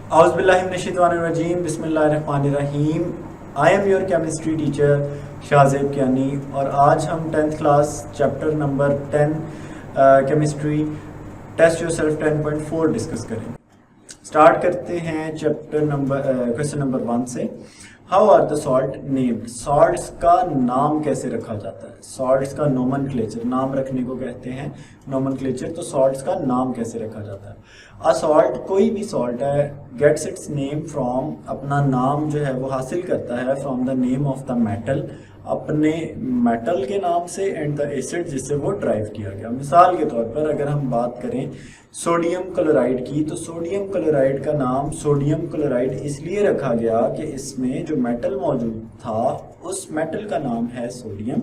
औज़ुबिल्लाहिमिनश्शैतानिर्रजीम बिस्मिल्लाहिर्रहमानिर्रहीम। I am your chemistry teacher Shahzeb Kiyani और आज हम 10th class chapter number 10 chemistry test yourself 10.4 discuss करेंगे। स्टार्ट करते हैं चैप्टर नंबर क्वेश्चन नंबर 1 से। How are the salt named? Salts का नाम कैसे रखा जाता है? सॉल्ट्स का नोमेनक्लेचर, नाम रखने को कहते हैं नोमेनक्लेचर। तो सॉल्ट्स का नाम कैसे रखा जाता है? अ सॉल्ट, कोई भी सॉल्ट है, गेट्स इट्स नेम फ्रॉम, अपना नाम जो है वो हासिल करता है from the name of the metal, अपने मेटल के नाम से, एंड द एसिड जिससे वो ड्राइव किया गया। मिसाल के तौर पर अगर हम बात करें सोडियम क्लोराइड की, तो सोडियम क्लोराइड का नाम सोडियम क्लोराइड इसलिए रखा गया कि इसमें जो मेटल मौजूद था उस मेटल का नाम है सोडियम,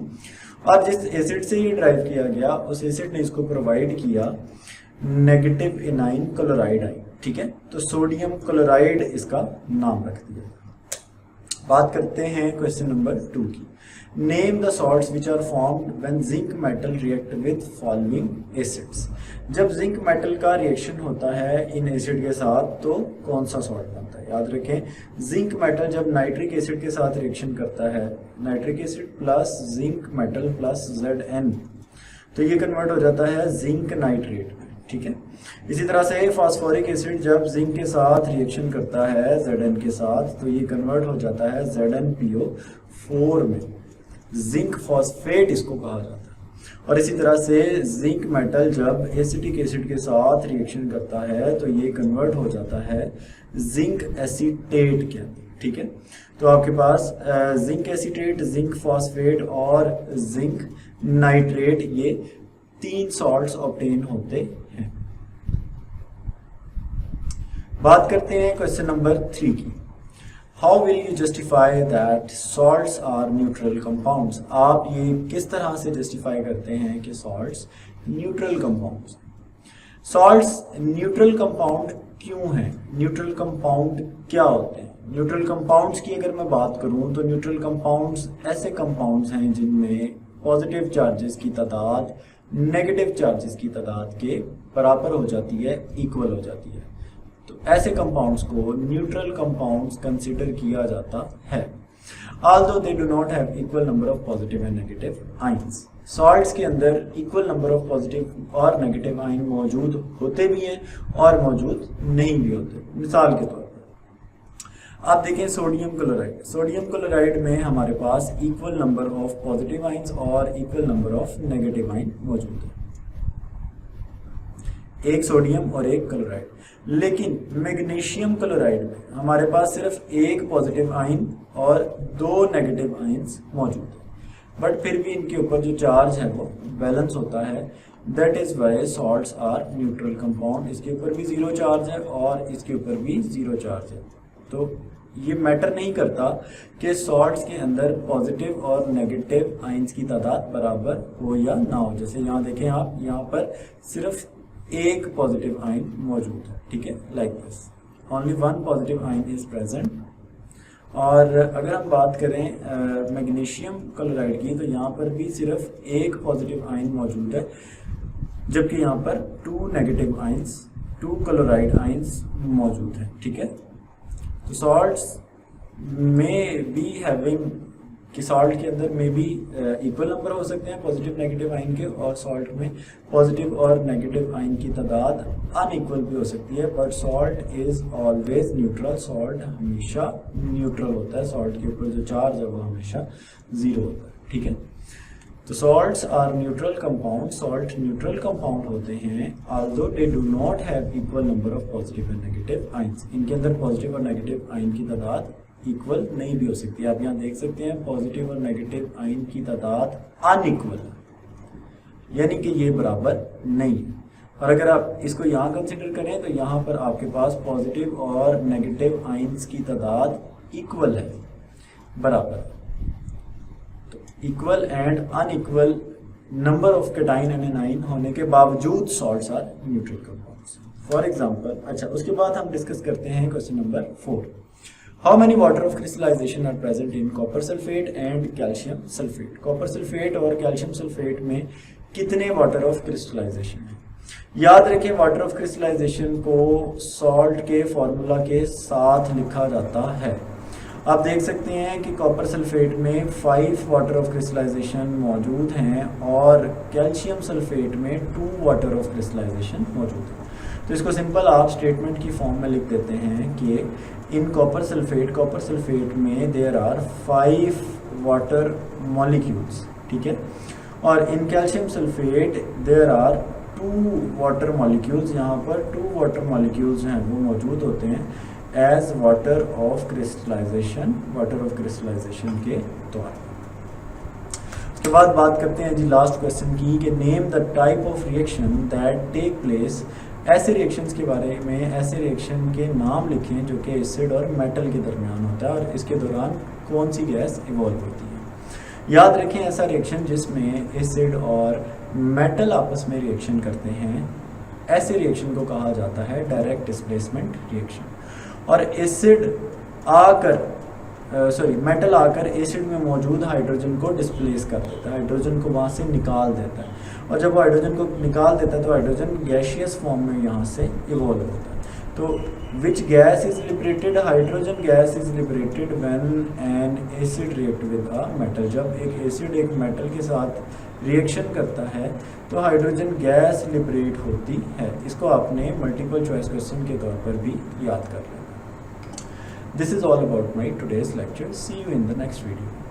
और जिस एसिड से ये ड्राइव किया गया उस एसिड ने इसको प्रोवाइड किया नेगेटिव एनाइन क्लोराइड आयन। ठीक है, तो सोडियम क्लोराइड इसका नाम रख दिया। बात करते हैं क्वेश्चन नंबर 2 की। Name the salts which are formed when zinc metal react with following acids. जब जिंक मेटल का रिएक्शन होता है इन एसिड के साथ तो कौन सा सॉल्ट बनता है? याद रखें, जिंक मेटल जब नाइट्रिक एसिड के साथ रिएक्शन करता है, nitric acid plus zinc metal plus Zn, तो ये कन्वर्ट हो जाता है जिंक नाइट्रेट में। ठीक है, इसी तरह से फास्फोरिक एसिड जब जिंक के साथ रिएक्शन करता है Zn के साथ, तो ये कन्वर्ट हो जाता है ZnPO4 में, जिंक फॉस्फेट इसको कहा जाता है। और इसी तरह से जिंक मेटल जब एसिटिक एसिड के साथ रिएक्शन करता है तो ये कन्वर्ट हो जाता है जिंक एसीटेट के अंदर। ठीक है, तो आपके पास जिंक एसीटेट, जिंक फॉस्फेट और जिंक नाइट्रेट, ये 3 सॉल्ट्स ऑब्टेन होते हैं। बात करते हैं क्वेश्चन नंबर 3 की। How will you justify that salts are neutral compounds? आप ये किस तरह से जस्टिफाई करते हैं कि salts neutral compounds? Salts neutral compound क्यों हैं? न्यूट्रल कंपाउंड क्या होते हैं? न्यूट्रल कंपाउंड्स की अगर मैं बात करूं तो न्यूट्रल कंपाउंड्स ऐसे कंपाउंड्स हैं जिनमें पॉजिटिव चार्जेस की तादाद नेगेटिव चार्जेस की तादाद के बराबर हो जाती है, इक्वल हो जाती है। तो ऐसे कंपाउंड्स को न्यूट्रल कंपाउंड्स कंसिडर किया जाता है। Although they do not have equal number of positive and negative ions, salts के अंदर इक्वल नंबर ऑफ पॉजिटिव और नेगेटिव आयन मौजूद होते भी हैं और मौजूद नहीं भी होते। मिसाल के तौर पर आप देखें सोडियम क्लोराइड, सोडियम क्लोराइड में हमारे पास equal number of positive ions और equal number of negative ion मौजूद है, एक सोडियम और एक क्लोराइड। लेकिन मैग्नीशियम क्लोराइड में हमारे पास सिर्फ एक पॉजिटिव आयन और 2 नेगेटिव आयंस मौजूद है, बट फिर भी इनके ऊपर जो चार्ज है वो बैलेंस होता है। That is why salts are neutral compound. इसके ऊपर भी 0 चार्ज है और इसके ऊपर भी 0 चार्ज है। तो ये मैटर नहीं करता कि सॉल्ट्स के अंदर पॉजिटिव और नेगेटिव आयंस की तादाद बराबर हो या ना हो। जैसे यहाँ देखें आप, यहाँ पर सिर्फ एक पॉजिटिव आयन मौजूद है। ठीक है, like this only 1 positive ion is present. और अगर हम बात करें मैग्नीशियम क्लोराइड की, तो यहाँ पर भी सिर्फ एक पॉजिटिव आयन मौजूद है, जबकि यहाँ पर 2 नेगेटिव आयंस, 2 क्लोराइड आयंस मौजूद है। ठीक है, तो सॉल्ट्स में बी हैविंग, कि सॉल्ट के अंदर में भी इक्वल नंबर हो सकते हैं पॉजिटिव नेगेटिव आयन के, और सॉल्ट में पॉजिटिव और नेगेटिव आयन की तादाद अनइक्वल भी हो सकती है, but salt is always neutral. Salt हमेशा न्यूट्रल होता है, सॉल्ट के ऊपर जो चार्ज है वो हमेशा 0 होता है। ठीक है, तो salts are neutral compound, salt neutral compound होते हैं although they do not have equal number of positive and negative ions. इनके अंदर पॉजिटिव और नेगेटिव आयन की तादाद इक्वल नहीं भी हो सकती। आप यहाँ देख सकते हैं पॉजिटिव और नेगेटिव आयन की तादाद अनइक्वल है, यानी कि ये बराबर नहीं है। और अगर आप इसको यहाँ कंसिडर करें तो यहाँ पर आपके पास पॉजिटिव और नेगेटिव आयंस की तादाद इक्वल है, बराबर। तो equal and unequal number of cation and anion होने के बावजूद salts are neutral compounds. For example, अच्छा उसके बाद हम डिस्कस करते हैं question number 4। How many water of crystallization are present in copper sulfate and calcium sulfate? Copper sulphate और कैल्शियम सल्फेट में कितने वाटर ऑफ क्रिस्टलाइजेशन है? याद रखें वाटर ऑफ क्रिस्टलाइजेशन को सॉल्ट के फॉर्मूला के साथ लिखा जाता है। आप देख सकते हैं कि कॉपर सल्फेट में 5 वाटर ऑफ क्रिस्टलाइजेशन मौजूद हैं और कैल्शियम सल्फेट में 2 वाटर ऑफ क्रिस्टलाइजेशन मौजूद है। तो इसको सिंपल आप स्टेटमेंट की फॉर्म में लिख देते हैं कि इन कॉपर सल्फेट में देयर आर 5 वाटर मॉलिक्यूल्स, ठीक है, और in calcium sulphate there are 2 water molecules, यहाँ पर 2 वाटर मॉलिक्यूल्स हैं वो मौजूद होते हैं एज वाटर ऑफ क्रिस्टलाइजेशन के तौर पर। उसके बाद बात करते हैं जी लास्ट क्वेश्चन की कि name the type of reaction that take place. ऐसे रिएक्शंस के बारे में, ऐसे रिएक्शन के नाम लिखें जो कि एसिड और मेटल के दरमियान होता है और इसके दौरान कौन सी गैस इवॉल्व होती है। याद रखें ऐसा रिएक्शन जिसमें एसिड और मेटल आपस में रिएक्शन करते हैं, ऐसे रिएक्शन को कहा जाता है डायरेक्ट डिस्प्लेसमेंट रिएक्शन। और मेटल आकर एसिड में मौजूद हाइड्रोजन को डिस्प्लेस कर देता है, हाइड्रोजन को वहाँ से निकाल देता है, और जब वो हाइड्रोजन को निकाल देता है तो हाइड्रोजन गैशियस फॉर्म में यहाँ से इवॉल्व होता है। तो which gas is liberated? Hydrogen gas is liberated when an acid react with a metal. जब एक एसिड एक मेटल के साथ रिएक्शन करता है तो हाइड्रोजन गैस लिबरेट होती है। इसको आपने मल्टीपल चॉइस क्वेश्चन के तौर पर भी याद कर लेना। This is all about my today's lecture. See you in the next video.